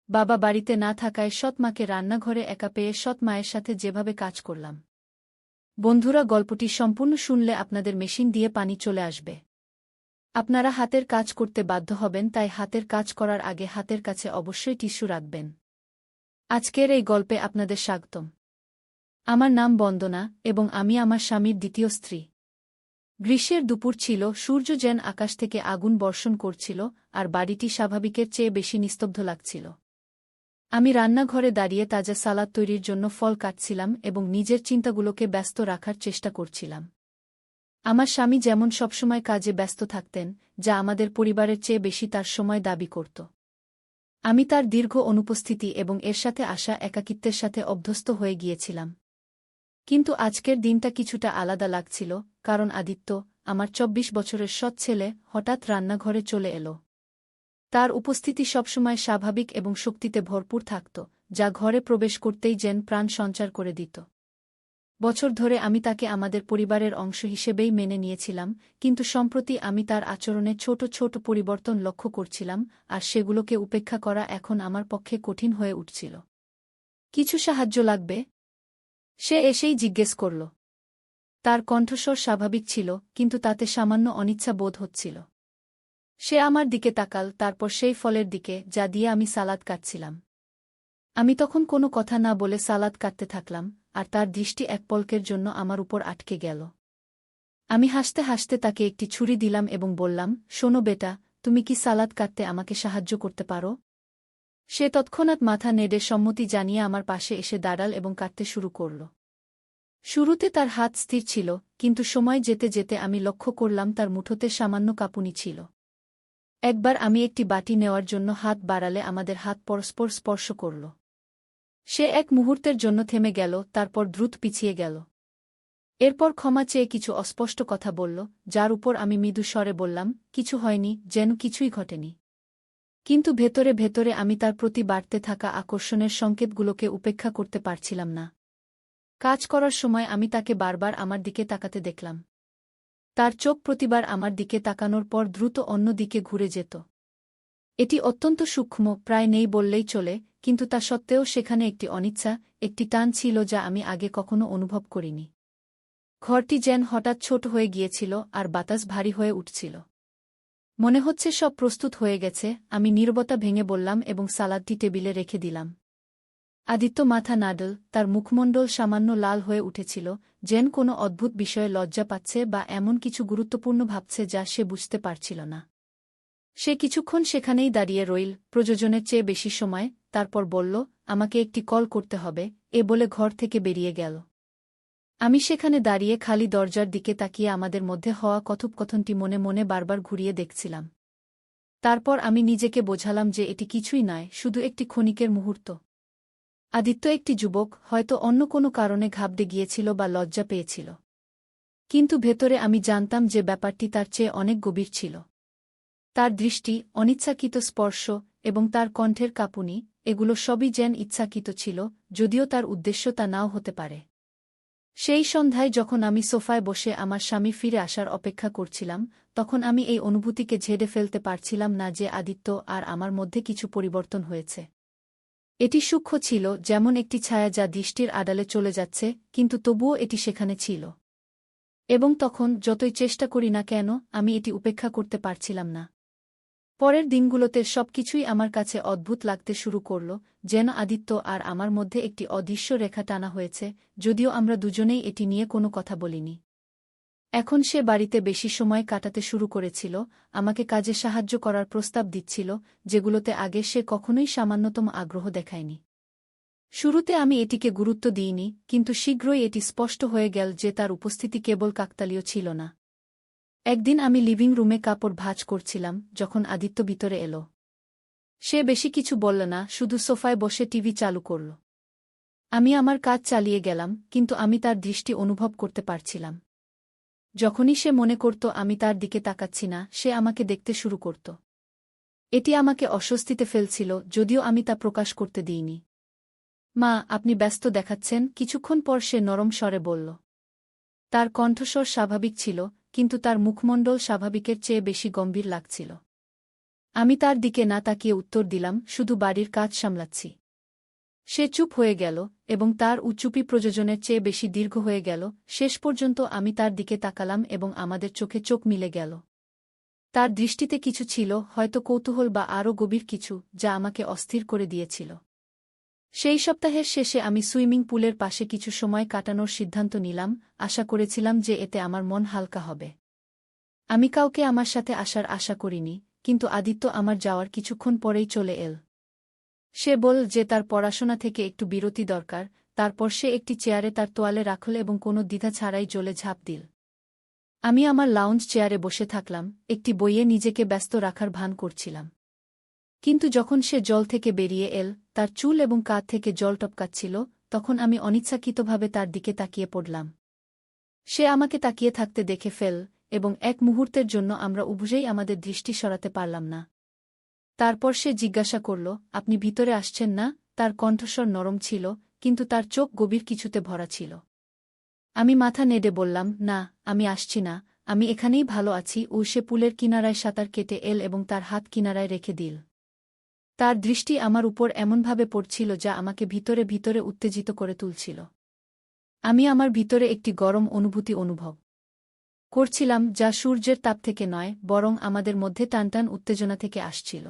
বাবা বাড়িতে না থাকায় সৎ মাকে রান্নাঘরে একা পেয়ে সৎ মায়ের সাথে যেভাবে কাজ করলাম। বন্ধুরা, গল্পটি সম্পূর্ণ শুনলে আপনাদের মেশিন দিয়ে পানি চলে আসবে। আপনারা হাতের কাজ করতে বাধ্য হবেন, তাই হাতের কাজ করার আগে হাতের কাছে অবশ্যই টিস্যু রাখবেন। আজকের এই গল্পে আপনাদের স্বাগতম। আমার নাম বন্দনা এবং আমি আমার স্বামীর দ্বিতীয় স্ত্রী। গ্রীষ্মের দুপুর ছিল, সূর্য যেন আকাশ থেকে আগুন বর্ষণ করছিল আর বাড়িটি স্বাভাবিকের চেয়ে বেশি নিস্তব্ধ লাগছিল। আমি রান্নাঘরে দাঁড়িয়ে তাজা সালাদ তৈরির জন্য ফল কাটছিলাম এবং নিজের চিন্তাগুলোকে ব্যস্ত রাখার চেষ্টা করছিলাম। আমার স্বামী যেমন সবসময় কাজে ব্যস্ত থাকতেন, যা আমাদের পরিবারের চেয়ে বেশি তার সময় দাবি করত। আমি তার দীর্ঘ অনুপস্থিতি এবং এর সাথে আসা একাকিত্বের সাথে অভ্যস্ত হয়ে গিয়েছিলাম। কিন্তু আজকের দিনটা কিছুটা আলাদা লাগছিল, কারণ আদিত্য, আমার ২৪ বছরের সৎ ছেলে, হঠাৎ রান্নাঘরে চলে এলো। তার উপস্থিতি সবসময় স্বাভাবিক এবং শক্তিতে ভরপুর থাকত, যা ঘরে প্রবেশ করতেই যেন প্রাণ সঞ্চার করে দিত। বছর ধরে আমি তাকে আমাদের পরিবারের অংশ হিসেবেই মেনে নিয়েছিলাম, কিন্তু সম্প্রতি আমি তার আচরণে ছোট ছোট পরিবর্তন লক্ষ্য করছিলাম, আর সেগুলোকে উপেক্ষা করা এখন আমার পক্ষে কঠিন হয়ে উঠছিল। কিছু সাহায্য লাগবে? সে এসেই জিজ্ঞেস করল। তার কণ্ঠস্বর স্বাভাবিক ছিল, কিন্তু তাতে সামান্য অনিচ্ছা বোধ হচ্ছিল। সে আমার দিকে তাকাল, তারপর সেই ফলের দিকে যা দিয়ে আমি সালাদ কাটছিলাম। আমি তখন কোনো কথা না বলে সালাদ কাটতে থাকলাম, আর তার দৃষ্টি এক পলকের জন্য আমার উপর আটকে গেল। আমি হাসতে হাসতে তাকে একটি ছুরি দিলাম এবং বললাম, শোনো বেটা, তুমি কি সালাদ কাটতে আমাকে সাহায্য করতে পারো? সে তৎক্ষণাৎ মাথা নেড়ে সম্মতি জানিয়ে আমার পাশে এসে দাঁড়াল এবং কাটতে শুরু করল। শুরুতে তার হাত স্থির ছিল, কিন্তু সময় যেতে যেতে আমি লক্ষ্য করলাম তার মুঠোতে সামান্য কাঁপুনি ছিল। একবার আমি একটি বাটি নেওয়ার জন্য হাত বাড়ালে আমাদের হাত পরস্পর স্পর্শ করল। সে এক মুহূর্তের জন্য থেমে গেল, তারপর দ্রুত পিছিয়ে গেল। এরপর ক্ষমা চেয়ে কিছু অস্পষ্ট কথা বলল, যার উপর আমি মৃদু স্বরে বললাম, কিছু হয়নি, যেন কিছুই ঘটেনি। কিন্তু ভেতরে ভেতরে আমি তার প্রতি বাড়তে থাকা আকর্ষণের সংকেতগুলোকে উপেক্ষা করতে পারছিলাম না। কাজ করার সময় আমি তাকে বারবার আমার দিকে তাকাতে দেখলাম। তার চোখ প্রতিবার আমার দিকে তাকানোর পর দ্রুত অন্য দিকে ঘুরে যেত। এটি অত্যন্ত সূক্ষ্ম, প্রায় নেই বললেই চলে, কিন্তু তা সত্ত্বেও সেখানে একটি অনিচ্ছা, একটি টান ছিল যা আমি আগে কখনো অনুভব করিনি। ঘরটি যেন হঠাৎ ছোট হয়ে গিয়েছিল আর বাতাস ভারী হয়ে উঠছিল। মনে হচ্ছে সব প্রস্তুত হয়ে গেছে। আমি নীরবতা ভেঙে বললাম এবং সালাদটি টেবিলে রেখে দিলাম। আদিত্য মাথা নাড়ল, তার মুখমণ্ডল সামান্য লাল হয়ে উঠেছিল, যেন কোনো অদ্ভুত বিষয়ে লজ্জা পাচ্ছে বা এমন কিছু গুরুত্বপূর্ণ ভাবছে যা সে বুঝতে পারছিল না। সে কিছুক্ষণ সেখানেই দাঁড়িয়ে রইল, প্রয়োজনের চেয়ে বেশি সময়, তারপর বলল, আমাকে একটি কল করতে হবে, এ বলে ঘর থেকে বেরিয়ে গেল। আমি সেখানে দাঁড়িয়ে খালি দরজার দিকে তাকিয়ে আমাদের মধ্যে হওয়া কথোপকথনটি মনে মনে বারবার ঘুরিয়ে দেখছিলাম। তারপর আমি নিজেকে বোঝালাম যে এটি কিছুই নয়, শুধু একটি ক্ষণিকের মুহূর্ত। আদিত্য একটি যুবক, হয়তো অন্য কোনো কারণে ঘাবড়ে গিয়েছিল বা লজ্জা পেয়েছিল। কিন্তু ভেতরে আমি জানতাম যে ব্যাপারটি তার চেয়ে অনেক গভীর ছিল। তার দৃষ্টি, অনিচ্ছাকৃত স্পর্শ এবং তার কণ্ঠের কাঁপুনি, এগুলো সবই যেন ইচ্ছাকৃত ছিল, যদিও তার উদ্দেশ্য তা নাও হতে পারে। সেই সন্ধ্যায় যখন আমি সোফায় বসে আমার স্বামী ফিরে আসার অপেক্ষা করছিলাম, তখন আমি এই অনুভূতিকে ঝেড়ে ফেলতে পারছিলাম না যে আদিত্য আর আমার মধ্যে কিছু পরিবর্তন হয়েছে। এটি সূক্ষ্ম ছিল, যেমন একটি ছায়া যা দৃষ্টির আড়ালে চলে যাচ্ছে, কিন্তু তবুও এটি সেখানে ছিল। এবং তখন, যতই চেষ্টা করি না কেন, আমি এটি উপেক্ষা করতে পারছিলাম না। পরের দিনগুলোতে সবকিছুই আমার কাছে অদ্ভুত লাগতে শুরু করল, যেন আদিত্য আর আমার মধ্যে একটি অদৃশ্য রেখা টানা হয়েছে, যদিও আমরা দুজনেই এটি নিয়ে কোনো কথা বলিনি। এখন সে বাড়িতে বেশি সময় কাটাতে শুরু করেছিল, আমাকে কাজে সাহায্য করার প্রস্তাব দিচ্ছিল, যেগুলোতে আগে সে কখনোই সামান্যতম আগ্রহ দেখায়নি। শুরুতে আমি এটিকে গুরুত্ব দিইনি, কিন্তু শীঘ্রই এটি স্পষ্ট হয়ে গেল যে তার উপস্থিতি কেবল কাকতালীয় ছিল না। একদিন আমি লিভিং রুমে কাপড় ভাঁজ করছিলাম, যখন আদিত্য ভিতরে এলো। সে বেশি কিছু বলল না, শুধু সোফায় বসে টিভি চালু করল। আমি আমার কাজ চালিয়ে গেলাম, কিন্তু আমি তার দৃষ্টি অনুভব করতে পারছিলাম। যখনই সে মনে করত আমি তার দিকে তাকাচ্ছি না, সে আমাকে দেখতে শুরু করত। এটি আমাকে অস্বস্তিতে ফেলছিল, যদিও আমি তা প্রকাশ করতে দিইনি। মা, আপনি ব্যস্ত দেখাচ্ছেন, কিছুক্ষণ পর সে নরম স্বরে বলল। তার কণ্ঠস্বর স্বাভাবিক ছিল, কিন্তু তার মুখমণ্ডল স্বাভাবিকের চেয়ে বেশি গম্ভীর লাগছিল। আমি তার দিকে না তাকিয়ে উত্তর দিলাম, শুধু বাড়ির কাজ সামলাচ্ছি। সে চুপ হয়ে গেল, এবং তার চুপি প্রয়োজনের চেয়ে বেশি দীর্ঘ হয়ে গেল। শেষ পর্যন্ত আমি তার দিকে তাকালাম এবং আমাদের চোখে চোখ মিলে গেল। তার দৃষ্টিতে কিছু ছিল, হয়তো কৌতূহল বা আরও গভীর কিছু, যা আমাকে অস্থির করে দিয়েছিল। সেই সপ্তাহের শেষে আমি সুইমিং পুলের পাশে কিছু সময় কাটানোর সিদ্ধান্ত নিলাম, আশা করেছিলাম যে এতে আমার মন হালকা হবে। আমি কাউকে আমার সাথে আসার আশা করিনি, কিন্তু আদিত্য আমার যাওয়ার কিছুক্ষণ পরেই চলে এল। সে বলল যে তার পড়াশোনা থেকে একটু বিরতি দরকার, তারপর সে একটি চেয়ারে তার তোয়ালে রাখল এবং কোনো দ্বিধা ছাড়াই জলে ঝাঁপ দিল। আমি আমার লাউঞ্জ চেয়ারে বসে থাকলাম, একটি বইয়ে নিজেকে ব্যস্ত রাখার ভান করছিলাম। কিন্তু যখন সে জল থেকে বেরিয়ে এল, তার চুল এবং কাঁধ থেকে জল টপকাচ্ছিল, তখন আমি অনিচ্ছাকৃতভাবে তার দিকে তাকিয়ে পড়লাম। সে আমাকে তাকিয়ে থাকতে দেখে ফেল, এবং এক মুহূর্তের জন্য আমরা উভয়েই আমাদের দৃষ্টি সরাতে পারলাম না। তারপর সে জিজ্ঞাসা করল, আপনি ভিতরে আসছেন না? তার কণ্ঠস্বর নরম ছিল, কিন্তু তার চোখ গভীর কিছুতে ভরা ছিল। আমি মাথা নেড়ে বললাম, না, আমি আসছি না, আমি এখানেই ভালো আছি। সে পুলের কিনারায় সাঁতার কেটে এল এবং তার হাত কিনারায় রেখে দিল। তার দৃষ্টি আমার উপর এমনভাবে পড়ছিল যা আমাকে ভিতরে ভিতরে উত্তেজিত করে তুলছিল। আমি আমার ভিতরে একটি গরম অনুভূতি অনুভব করছিলাম, যা সূর্যের তাপ থেকে নয়, বরং আমাদের মধ্যে টানটান উত্তেজনা থেকে আসছিল।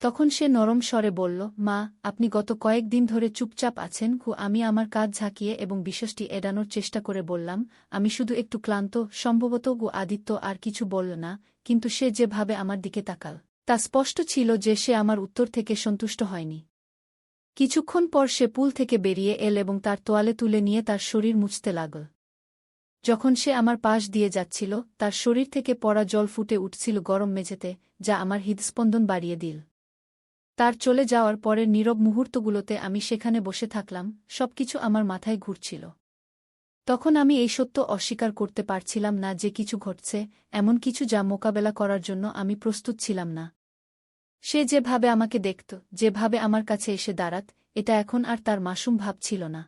তখন সে নরম স্বরে বলল, মা, আপনি গত কয়েকদিন ধরে চুপচাপ আছেন। আমি আমার কাজ ঝাঁকিয়ে এবং বিষয়টি এড়ানোর চেষ্টা করে বললাম, আমি শুধু একটু ক্লান্ত, সম্ভবত। আদিত্য আর কিছু বলল না, কিন্তু সে যেভাবে আমার দিকে তাকাল, তা স্পষ্ট ছিল যে সে আমার উত্তর থেকে সন্তুষ্ট হয়নি। কিছুক্ষণ পর সে পুল থেকে বেরিয়ে এল এবং তার তোয়ালে তুলে নিয়ে তার শরীর মুছতে লাগল। যখন সে আমার পাশ দিয়ে যাচ্ছিল, তার শরীর থেকে পড়া জল ফুটে উঠছিল গরম মেঝেতে, যা আমার হৃদস্পন্দন বাড়িয়ে দিল। তার চলে যাওয়ার পরের নীরব মুহূর্তগুলোতে আমি সেখানে বসে থাকলাম, সবকিছু আমার মাথায় ঘুরছিল। তখন আমি এই সত্য অস্বীকার করতে পারছিলাম না যে কিছু ঘটছে, এমন কিছু যা মোকাবেলা করার জন্য আমি প্রস্তুত ছিলাম না। সে যেভাবে আমাকে দেখত, যেভাবে আমার কাছে এসে দাঁড়াত, এটা এখন আর তার মাসুম ভাব ছিল না।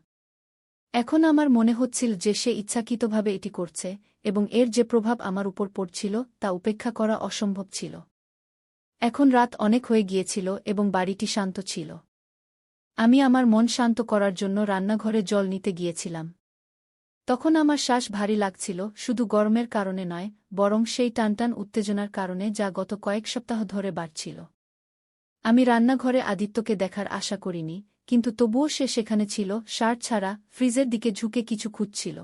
এখন আমার মনে হচ্ছিল যে সে ইচ্ছাকৃতভাবে এটি করছে, এবং এর যে প্রভাব আমার উপর পড়ছিল তা উপেক্ষা করা অসম্ভব ছিল। এখন রাত অনেক হয়ে গিয়েছিল এবং বাড়িটি শান্ত ছিল। আমি আমার মন শান্ত করার জন্য রান্নাঘরে জল নিতে গিয়েছিলাম। তখন আমার শ্বাস ভারী লাগছিল, শুধু গরমের কারণে নয়, বরং সেই টানটান উত্তেজনার কারণে যা গত কয়েক সপ্তাহ ধরে বাড়ছিল। আমি রান্নাঘরে আদিত্যকে দেখার আশা করিনি, কিন্তু তবুও সে সেখানে ছিল, শার্ট ছাড়া, ফ্রিজের দিকে ঝুঁকে কিছু খুঁজছিল।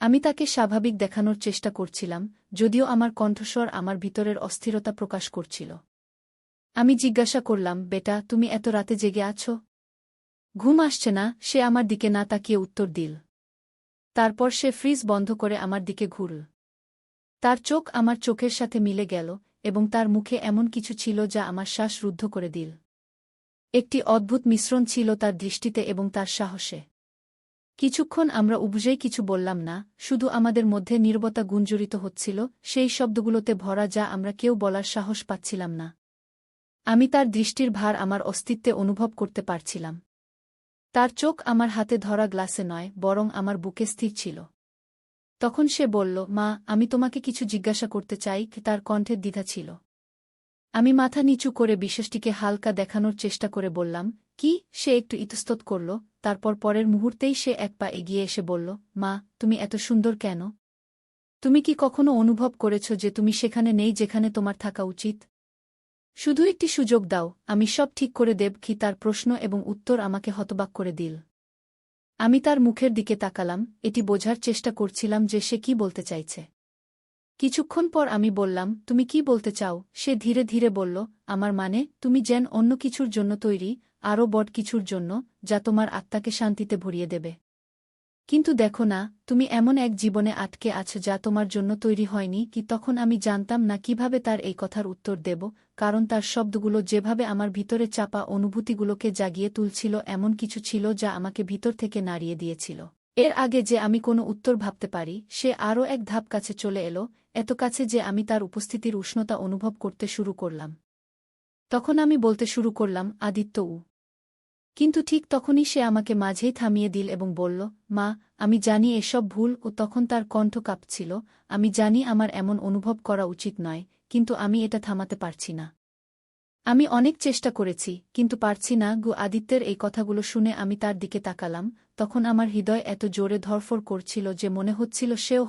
আমি তাকে স্বাভাবিক দেখানোর চেষ্টা করছিলাম, যদিও আমার কণ্ঠস্বর আমার ভিতরের অস্থিরতা প্রকাশ করছিল। আমি জিজ্ঞাসা করলাম, বেটা, তুমি এত রাতে জেগে আছো? ঘুম আসছে না? সে আমার দিকে না তাকিয়ে উত্তর দিল। তারপর সে ফ্রিজ বন্ধ করে আমার দিকে ঘুরল। তার চোখ আমার চোখের সাথে মিলে গেল, এবং তার মুখে এমন কিছু ছিল যা আমার শ্বাস রুদ্ধ করে দিল। একটি অদ্ভুত মিশ্রণ ছিল তার দৃষ্টিতে এবং তার সাহসে। কিছুক্ষণ আমরা উভয়েই কিছু বললাম না, শুধু আমাদের মধ্যে নীরবতা গুঞ্জরিত হচ্ছিল, সেই শব্দগুলোতে ভরা যা আমরা কেউ বলার সাহস পাচ্ছিলাম না। আমি তার দৃষ্টির ভার আমার অস্তিত্বে অনুভব করতে পারছিলাম। তার চোখ আমার হাতে ধরা গ্লাসে নয়, বরং আমার বুকে স্থির ছিল। তখন সে বলল, মা, আমি তোমাকে কিছু জিজ্ঞাসা করতে চাই। তার কণ্ঠের দ্বিধা ছিল। আমি মাথা নিচু করে বিষয়টিকে হালকা দেখানোর চেষ্টা করে বললাম, কি? সে একটু ইতস্তত করল, তারপর পরের মুহূর্তেই সে এক পা এগিয়ে এসে বলল, মা, তুমি এত সুন্দর কেন? তুমি কি কখনো অনুভব করেছ যে তুমি সেখানে নেই যেখানে তোমার থাকা উচিত? শুধু একটি সুযোগ দাও, আমি সব ঠিক করে দেব। কি? তার প্রশ্ন এবং উত্তর আমাকে হতবাক করে দিল। আমি তার মুখের দিকে তাকালাম, এটি বোঝার চেষ্টা করছিলাম যে সে কি বলতে চাইছে। কিছুক্ষণ পর আমি বললাম, তুমি কি বলতে চাও? সে ধীরে ধীরে বলল, আমার মানে, তুমি যেন অন্য কিছুর জন্য তৈরি, আরও বড় কিছুর জন্য, যা তোমার আত্মাকে শান্তিতে ভরিয়ে দেবে। কিন্তু দেখো না, তুমি এমন এক জীবনে আটকে আছো যা তোমার জন্য তৈরি হয়নি। কি? তখন আমি জানতাম না কিভাবে তার এই কথার উত্তর দেব, কারণ তার শব্দগুলো যেভাবে আমার ভিতরে চাপা অনুভূতিগুলোকে জাগিয়ে তুলছিল, এমন কিছু ছিল যা আমাকে ভিতর থেকে নাড়িয়ে দিয়েছিল। এর আগে যে আমি কোনো উত্তর ভাবতে পারি, সে আরও এক ধাপ কাছে চলে এলো, এত কাছে যে আমি তার উপস্থিতির উষ্ণতা অনুভব করতে শুরু করলাম। তখন আমি বলতে শুরু করলাম, আদিত্য। কিন্তু ঠিক তখনই সে আমাকে মাঝেই থামিয়ে দিল এবং বলল, মা, আমি জানি এসব ভুল। তখন তার কণ্ঠ কাঁপছিল। আমি জানি আমার এমন অনুভব করা উচিত নয়, কিন্তু আমি এটা থামাতে পারছি না। আমি অনেক চেষ্টা করেছি, কিন্তু পারছি না। আদিত্যের এই কথাগুলো শুনে আমি তার দিকে তাকালাম, তখন আমার হৃদয় এত জোরে ধড়ফড় করছিল যে মনে হচ্ছিল সেও